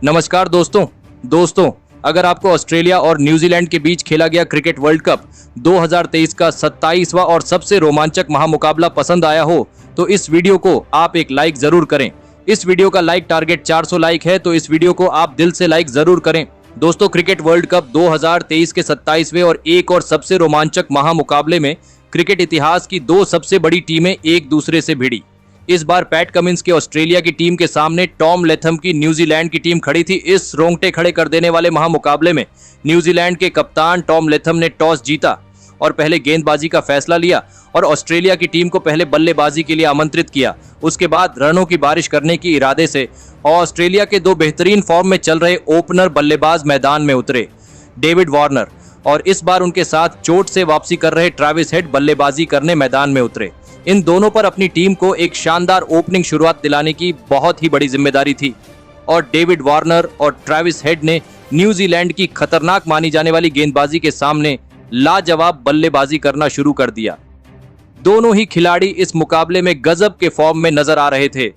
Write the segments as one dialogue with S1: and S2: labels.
S1: नमस्कार दोस्तों, अगर आपको ऑस्ट्रेलिया और न्यूजीलैंड के बीच खेला गया क्रिकेट वर्ल्ड कप 2023 का 27वां और सबसे रोमांचक महामुकाबला पसंद आया हो तो इस वीडियो को आप एक लाइक जरूर करें। इस वीडियो का लाइक टारगेट 400 लाइक है, तो इस वीडियो को आप दिल से लाइक जरूर करें। दोस्तों, क्रिकेट वर्ल्ड कप 2023 के 27वें और एक और सबसे रोमांचक महामुकाबले में क्रिकेट इतिहास की दो सबसे बड़ी टीमें एक दूसरे से भिड़ी। इस बार पैट कमिंस की ऑस्ट्रेलिया की टीम के सामने टॉम लेथम की न्यूजीलैंड की टीम खड़ी थी। इस रोंगटे खड़े कर देने वाले महामुकाबले में न्यूजीलैंड के कप्तान टॉम लेथम ने टॉस जीता और पहले गेंदबाजी का फैसला लिया और ऑस्ट्रेलिया की टीम को पहले बल्लेबाजी के लिए आमंत्रित किया। उसके बाद रनों की बारिश करने के इरादे से ऑस्ट्रेलिया के दो बेहतरीन फॉर्म में चल रहे ओपनर बल्लेबाज मैदान में उतरे, डेविड वार्नर, और इस बार उनके साथ चोट से वापसी कर रहे ट्रेविस हेड बल्लेबाजी करने मैदान में उतरे। इन दोनों पर अपनी टीम को एक शानदार ओपनिंग शुरुआत दिलाने की बहुत ही बड़ी जिम्मेदारी थी और डेविड वार्नर और ट्रेविस हेड ने न्यूजीलैंड की खतरनाक मानी जाने वाली गेंदबाजी के सामने लाजवाब बल्लेबाजी करना शुरू कर दिया। दोनों ही खिलाड़ी इस मुकाबले में गजब के फॉर्म में नजर आ रहे थे।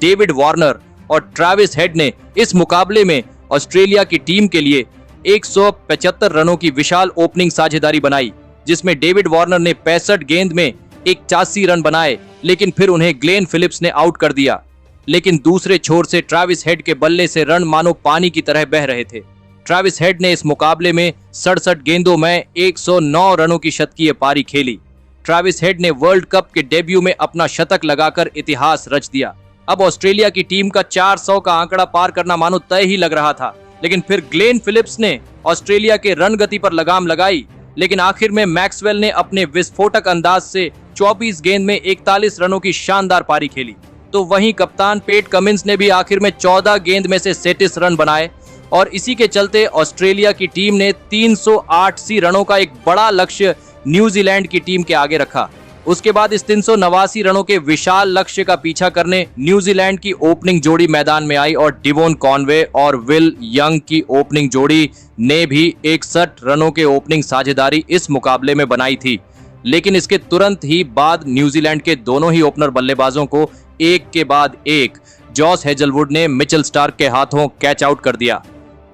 S1: डेविड वार्नर और ट्रेविस हेड ने इस मुकाबले में ऑस्ट्रेलिया की टीम के लिए 175 रनों की विशाल ओपनिंग साझेदारी बनाई, जिसमें डेविड वार्नर ने 65 गेंद में 81 रन बनाए, लेकिन फिर उन्हें ग्लेन फिलिप्स ने आउट कर दिया। लेकिन दूसरे छोर से ट्रेविस हेड के बल्ले से रन मानो पानी की तरह बह रहे थे। ट्रेविस हेड ने इस मुकाबले में 67 गेंदों में 109 रनों की शतकीय पारी खेली। ट्रेविस हेड ने वर्ल्ड कप के डेब्यू में अपना शतक लगाकर इतिहास रच दिया। अब ऑस्ट्रेलिया की टीम का 400 का आंकड़ा पार करना मानो तय ही लग रहा था, लेकिन फिर ग्लेन फिलिप्स ने ऑस्ट्रेलिया के रन गति पर लगाम लगाई। लेकिन आखिर में मैक्सवेल ने अपने विस्फोटक अंदाज से 24 गेंद में 41 रनों की शानदार पारी खेली। तो वहीं कप्तान पैट कमिंस ने भी आखिर में 14 गेंद में से 37 रन बनाए और इसी के चलते ऑस्ट्रेलिया की टीम ने 388 रनों का एक बड़ा लक्ष्य न्यूजीलैंड की टीम के आगे रखा। उसके बाद इस 389 रनों के विशाल लक्ष्य का पीछा करने न्यूजीलैंड की ओपनिंग जोड़ी मैदान में आई और डिवोन कॉनवे और विल यंग की ओपनिंग जोड़ी ने भी 61 रनों के ओपनिंग साझेदारी इस मुकाबले में बनाई थी। लेकिन इसके तुरंत ही बाद न्यूजीलैंड के दोनों ही ओपनर बल्लेबाजों को एक के बाद एक जॉस हेजलवुड ने मिचेल स्टार्क के हाथों कैच आउट कर दिया।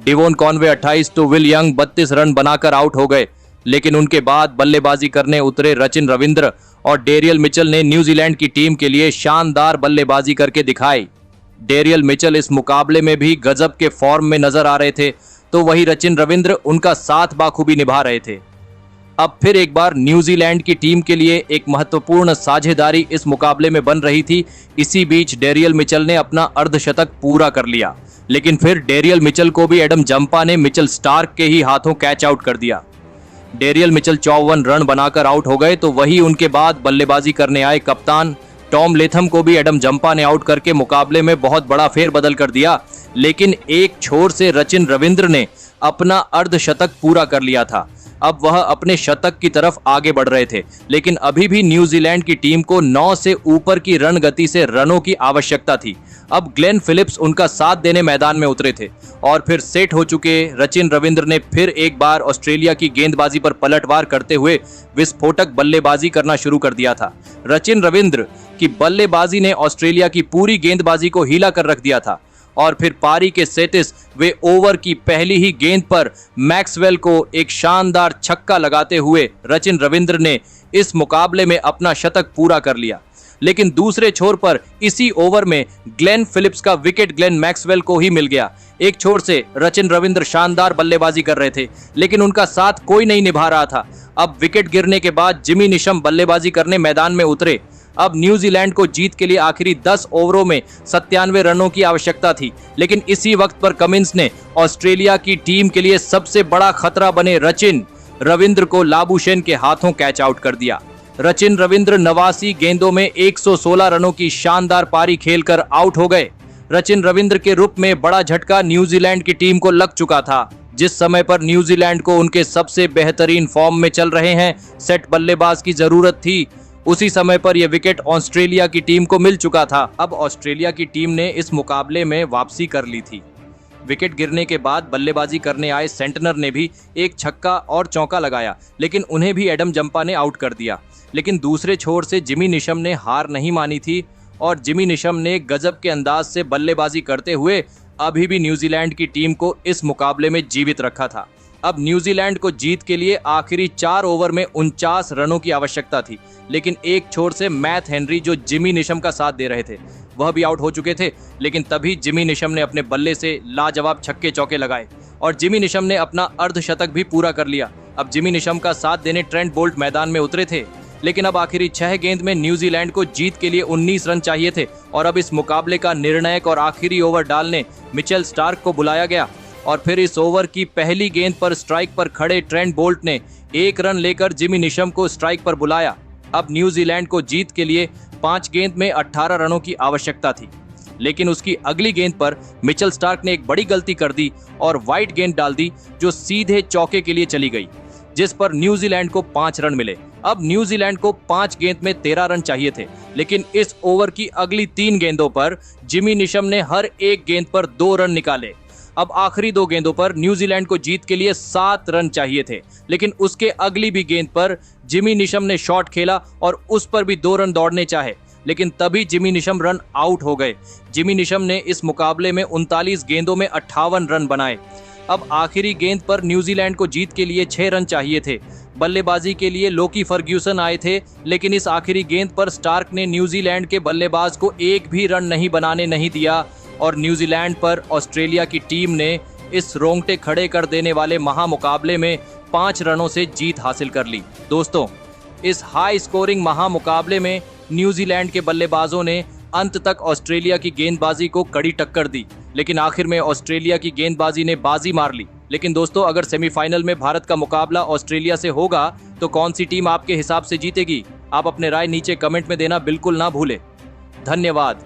S1: डिवोन कॉनवे 28 तो विल यंग 32 रन बनाकर आउट हो गए। लेकिन उनके बाद बल्लेबाजी करने उतरे रचिन रविंद्र और डेरियल मिचेल ने न्यूजीलैंड की टीम के लिए शानदार बल्लेबाजी करके दिखाई। डेरियल मिचेल इस मुकाबले में भी गजब के फॉर्म में नजर आ रहे थे, तो वही रचिन रविंद्र उनका साथ बाखूबी निभा रहे थे। अब फिर एक बार न्यूजीलैंड की टीम के लिए एक महत्वपूर्ण साझेदारी इस मुकाबले में बन रही थी। इसी बीच डेरियल मिचेल ने अपना अर्धशतक पूरा कर लिया, लेकिन फिर डेरियल मिचेल को भी एडम जंपा ने मिचेल स्टार्क के ही हाथों कैच आउट कर दिया। डेरियल मिचेल 54 रन बनाकर आउट हो गए, तो वही उनके बाद बल्लेबाजी करने आए कप्तान टॉम लेथम को भी एडम जंपा ने आउट करके मुकाबले में बहुत बड़ा फेरबदल कर दिया। लेकिन एक छोर से रचिन रविंद्र ने अपना अर्धशतक पूरा कर लिया था। अब वह अपने शतक की तरफ आगे बढ़ रहे थे, लेकिन अभी भी न्यूजीलैंड की टीम को 9 से ऊपर की रन गति से रनों की आवश्यकता थी। अब ग्लेन फिलिप्स उनका साथ देने मैदान में उतरे थे और फिर सेट हो चुके रचिन रविंद्र ने फिर एक बार ऑस्ट्रेलिया की गेंदबाजी पर पलटवार करते हुए विस्फोटक बल्लेबाजी करना शुरू कर दिया था। रचिन रविंद्र की बल्लेबाजी ने ऑस्ट्रेलिया की पूरी गेंदबाजी को हिला कर रख दिया था और फिर पारी के 37वें ओवर की पहली ही गेंद पर मैक्सवेल को एक शानदार छक्का लगाते हुए रचिन रविंद्र ने इस मुकाबले में अपना शतक पूरा कर लिया। लेकिन दूसरे छोर पर इसी ओवर में ग्लेन फिलिप्स का विकेट ग्लेन मैक्सवेल को ही मिल गया। एक छोर से रचिन रविंद्र शानदार बल्लेबाजी कर रहे थे, लेकिन उनका साथ कोई नहीं निभा रहा था। अब विकेट गिरने के बाद जिमी निशम बल्लेबाजी करने मैदान में उतरे। अब न्यूजीलैंड को जीत के लिए आखिरी 10 ओवरों में 97 रनों की आवश्यकता थी, लेकिन इसी वक्त पर कमिंस ने ऑस्ट्रेलिया की टीम के लिए सबसे बड़ा खतरा बने रचिन रविंद्र को लाबुशेन के हाथों कैच आउट कर दिया। रचिन रविंद्र 89 गेंदों में 116 रनों की शानदार पारी खेलकर आउट हो गए। रचिन रविंद्र के रूप में बड़ा झटका न्यूजीलैंड की टीम को लग चुका था। जिस समय पर न्यूजीलैंड को उनके सबसे बेहतरीन फॉर्म में चल रहे हैं सेट बल्लेबाज की जरूरत थी, उसी समय पर यह विकेट ऑस्ट्रेलिया की टीम को मिल चुका था। अब ऑस्ट्रेलिया की टीम ने इस मुकाबले में वापसी कर ली थी। विकेट गिरने के बाद बल्लेबाजी करने आए सेंटनर ने भी एक छक्का और चौका लगाया, लेकिन उन्हें भी एडम जंपा ने आउट कर दिया। लेकिन दूसरे छोर से जिमी निशम ने हार नहीं मानी थी और जिमी निशम ने गजब के अंदाज से बल्लेबाजी करते हुए अभी भी न्यूजीलैंड की टीम को इस मुकाबले में जीवित रखा था। अब न्यूजीलैंड को जीत के लिए आखिरी 4 ओवर में 49 रनों की आवश्यकता थी, लेकिन एक छोर से मैथ हेनरी जो जिमी निशम का साथ दे रहे थे वह भी आउट हो चुके थे। लेकिन तभी जिमी निशम ने अपने बल्ले से लाजवाब छक्के चौके लगाए और जिमी निशम ने अपना अर्धशतक भी पूरा कर लिया। अब जिमी निशम का साथ देने ट्रेंट बोल्ट मैदान में उतरे थे, लेकिन अब आखिरी 6 गेंद में न्यूजीलैंड को जीत के लिए 19 रन चाहिए थे और अब इस मुकाबले का निर्णायक और आखिरी ओवर डालने मिचेल स्टार्क को बुलाया गया। और फिर इस ओवर की पहली गेंद पर स्ट्राइक पर खड़े ट्रेंट बोल्ट ने 1 रन लेकर जिमी निशम को स्ट्राइक पर बुलाया। अब न्यूजीलैंड को जीत के लिए 5 गेंद में 18 रनों की आवश्यकता थी, लेकिन उसकी अगली गेंद पर मिचेल स्टार्क ने एक बड़ी गलती कर दी और वाइड गेंद डाल दी जो सीधे चौके के लिए चली गई, जिस पर न्यूजीलैंड को 5 रन मिले। अब न्यूजीलैंड को 5 गेंद में 13 रन चाहिए थे, लेकिन इस ओवर की अगली 3 गेंदों पर जिमी निशम ने हर एक गेंद पर 2 रन निकाले। अब आखिरी 2 गेंदों पर न्यूजीलैंड को जीत के लिए 7 रन चाहिए थे, लेकिन उसके अगली भी गेंद पर जिमी निशम ने शॉट खेला और उस पर भी 2 रन दौड़ने चाहे, लेकिन तभी जिमी निशम रन आउट हो गए। जिमी निशम ने इस मुकाबले में 39 गेंदों में 58 रन बनाए। अब आखिरी गेंद पर न्यूजीलैंड को जीत के लिए 6 रन चाहिए थे। बल्लेबाजी के लिए लोकी फर्ग्यूसन आए थे, लेकिन इस आखिरी गेंद पर स्टार्क ने न्यूजीलैंड के बल्लेबाज को एक भी रन नहीं बनाने नहीं दिया और न्यूजीलैंड पर ऑस्ट्रेलिया की टीम ने इस रोंगटे खड़े कर देने वाले महामुकाबले में 5 रनों से जीत हासिल कर ली। दोस्तों, इस हाई स्कोरिंग महामुकाबले में न्यूजीलैंड के बल्लेबाजों ने अंत तक ऑस्ट्रेलिया की गेंदबाजी को कड़ी टक्कर दी, लेकिन आखिर में ऑस्ट्रेलिया की गेंदबाजी ने बाजी मार ली। लेकिन दोस्तों, अगर सेमीफाइनल में भारत का मुकाबला ऑस्ट्रेलिया से होगा तो कौन सी टीम आपके हिसाब से जीतेगी? आप अपने राय नीचे कमेंट में देना बिल्कुल ना भूलें। धन्यवाद।